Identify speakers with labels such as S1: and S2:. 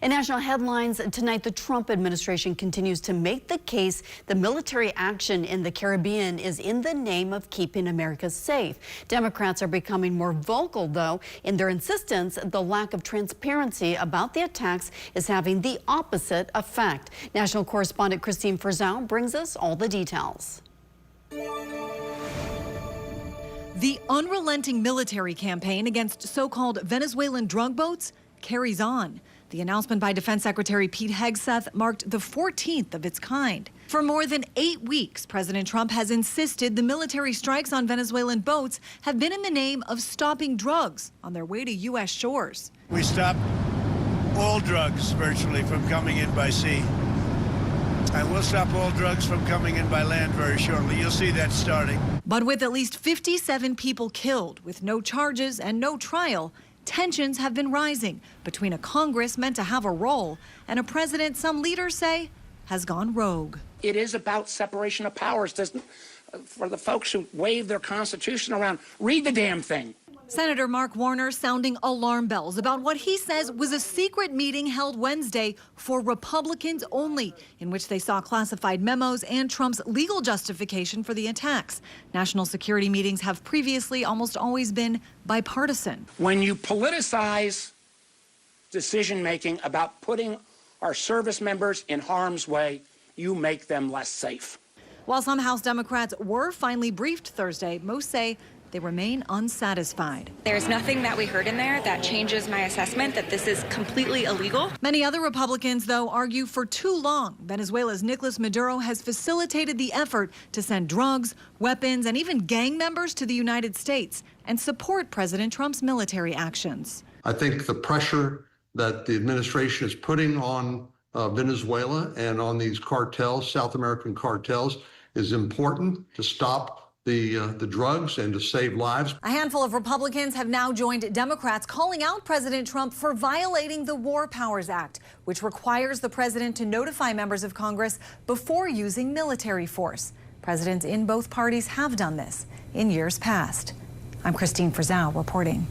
S1: In national headlines tonight, the Trump administration continues to make the case the military action in the Caribbean is in the name of keeping America safe. Democrats are becoming more vocal, though, in their insistence the lack of transparency about the attacks is having the opposite effect. National correspondent Christine Frizzell brings us all the details.
S2: The unrelenting military campaign against so-called Venezuelan drug boats carries on. The announcement by Defense Secretary Pete Hegseth marked the 14th of its kind. For more than 8 weeks, President Trump has insisted the military strikes on Venezuelan boats have been in the name of stopping drugs on their way to U.S. shores.
S3: We stopped all drugs virtually from coming in by sea. And we'll stop all drugs from coming in by land very shortly. You'll see that starting.
S2: But with at least 57 people killed, with no charges and no trial, tensions have been rising between a Congress meant to have a role and a president some leaders say has gone rogue.
S4: It is about separation of powers. For the folks who wave their Constitution around, read the damn thing.
S2: Senator Mark Warner sounding alarm bells about what he says was a secret meeting held Wednesday for Republicans only, in which they saw classified memos and Trump's legal justification for the attacks. National security meetings have previously almost always been bipartisan.
S4: When you politicize decision-making about putting our service members in harm's way, you make them less safe.
S2: While some House Democrats were finally briefed Thursday, most say they remain unsatisfied.
S5: There's nothing that we heard in there that changes my assessment that this is completely illegal.
S2: Many other Republicans, though, argue for too long Venezuela's Nicolas Maduro has facilitated the effort to send drugs, weapons, and even gang members to the United States and support President Trump's military actions.
S6: I think the pressure that the administration is putting on Venezuela and on these cartels, South American cartels, is important to stop the drugs and to save lives.
S2: A handful of Republicans have now joined Democrats calling out President Trump for violating the War Powers Act, which requires the president to notify members of Congress before using military force. Presidents in both parties have done this in years past. I'm Christine Frizzell reporting.